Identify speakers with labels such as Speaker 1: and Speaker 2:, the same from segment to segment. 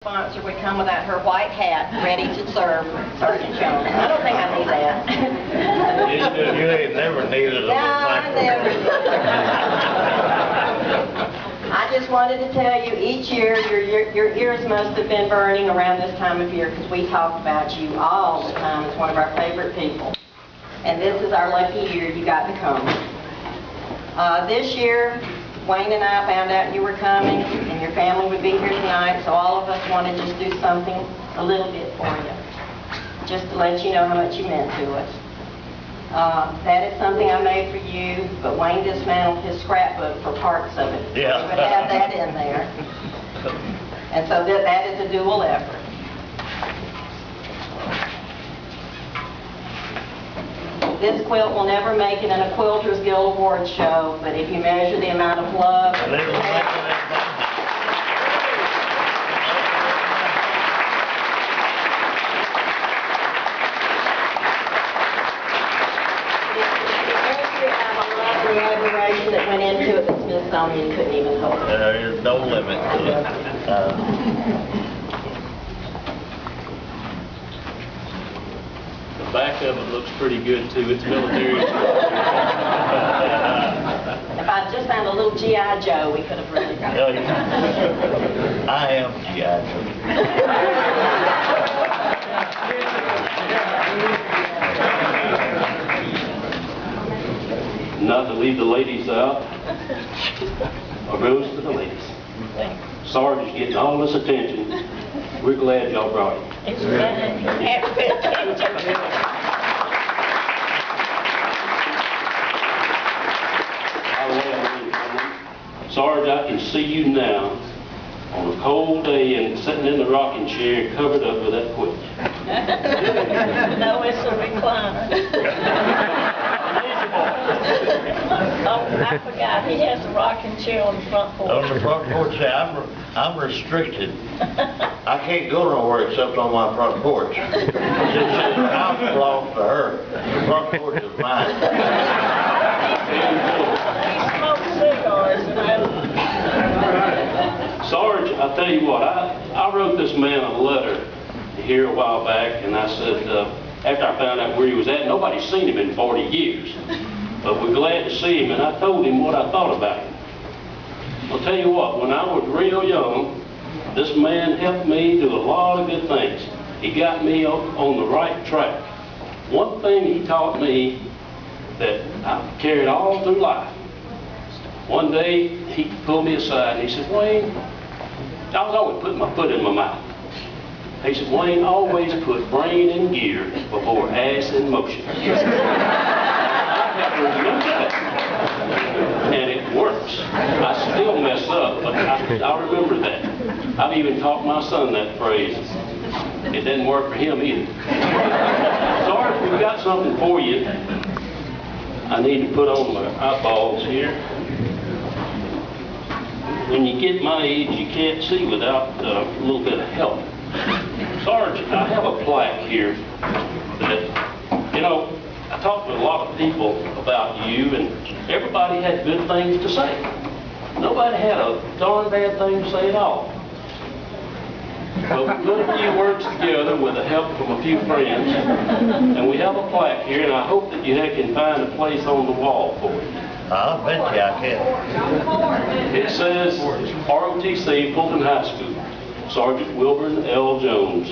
Speaker 1: Sponsor would come without her white hat, ready to serve Sergeant Jones. I don't think I need that.
Speaker 2: You ain't never needed a
Speaker 1: No, I never. I just wanted to tell you, each year, your ears must have been burning around this time of year because we talk about you all the time. It's one of our favorite people. And this is our lucky year you got to come. This year, Wayne and I found out you were coming and your family would be here tonight, so all of us want to just do something a little bit for you, just to let you know how much you meant to us. That is something I made for you, but Wayne dismantled his scrapbook for parts of it.
Speaker 2: Yeah.
Speaker 1: He would have that in there. And so that is a dual effort. This quilt will never make it in a Quilters Guild Awards show, but if you measure the amount of love that we have, the admiration that went into it, the Smithsonian couldn't even hold it.
Speaker 2: There is no limit to it.
Speaker 3: The back of it looks pretty good too. It's military.
Speaker 1: If I'd just found a little G.I. Joe, we could have really got it.
Speaker 2: I am G.I.
Speaker 3: Not to leave the ladies out. A rose to the ladies. Sarge is getting all this attention. We're glad y'all brought him.
Speaker 1: It's fine. Happy attention.
Speaker 3: Sarge, I can see you now on a cold day and sitting in the rocking chair covered up with that quilt.
Speaker 1: No, it's a recliner. Oh, I forgot. He has a rocking chair on the front porch.
Speaker 2: On the front porch, I'm restricted. I can't go nowhere except on my front porch. Since the house belongs to her, the front porch is mine.
Speaker 3: Sarge, I'll tell you what, I wrote this man a letter here a while back, and I said, after I found out where he was at, nobody's seen him in 40 years. But we're glad to see him, and I told him what I thought about him. I'll tell you what, when I was real young, this man helped me do a lot of good things. He got me on the right track. One thing he taught me that I've carried all through life. One day, he pulled me aside and he said, Wayne, I was always putting my foot in my mouth. He said, Wayne, always put brain in gear before ass in motion. I have to remember that. And it works. I still mess up, but I remember that. I've even taught my son that phrase. It didn't work for him either. Sarge, we've got something for you. I need to put on my eyeballs here. When you get my age, you can't see without a little bit of help. Sarge, I have a plaque here that, you know, I talked to a lot of people about you, and everybody had good things to say. Nobody had a darn bad thing to say at all. But we put a few words together with the help from a few friends, and we have a plaque here, and I hope that you can find a place on the wall for it.
Speaker 2: I'll bet you I can.
Speaker 3: It says ROTC Fulton High School, Sergeant Wilburn L. Jones.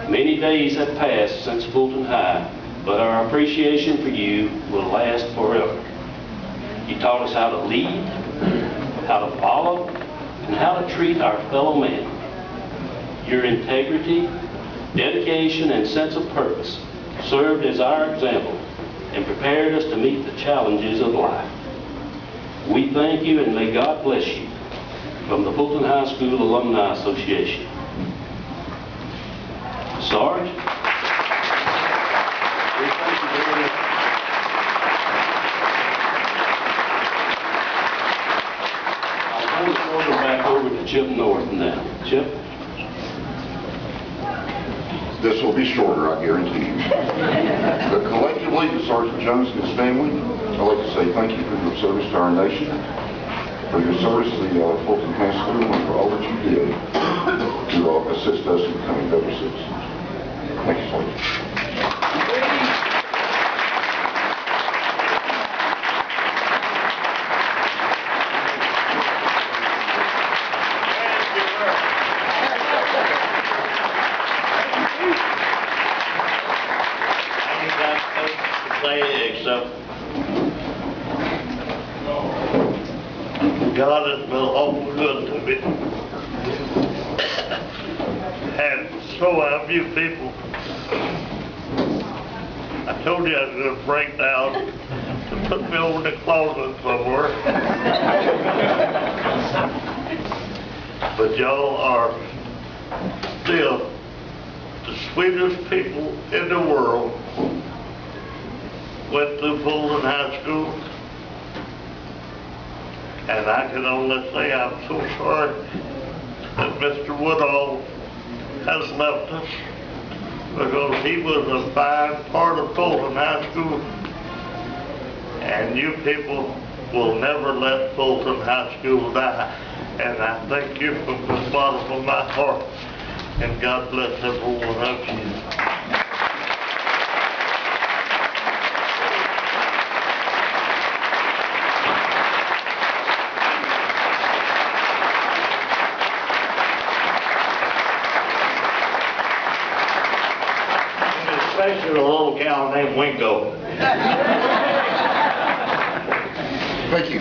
Speaker 3: Many days have passed since Fulton High, but our appreciation for you will last forever. You taught us how to lead, how to follow, and how to treat our fellow man. Your integrity, dedication, and sense of purpose served as our example and prepared us to meet the challenges of life. We thank you and may God bless you from the Fulton High School Alumni Association. Sarge, we thank you very much. I'll turn the order back over to Chip North now. Chip?
Speaker 4: This will be shorter, I guarantee you. But collectively, to Sergeant Jones and his family, I'd like to say thank you for your service to our nation, for your service to the Fulton High School, and for all that you did. to assist us in becoming better citizens. Thank you so much.
Speaker 2: I ain't got much to say except God has been awful good to me. And so have you people. I told you I was going to break down to put me over the closet somewhere. But y'all are still the sweetest people in the world. Went through Fulton High School. And I can only say I'm so sorry that Mr. Woodall has left us, because he was a fine part of Fulton High School. And you people will never let Fulton High School die. And I thank you from the bottom of my heart. And God bless every one of you. Especially a little gal named Wingo.
Speaker 4: Thank you.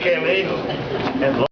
Speaker 2: Kelly, and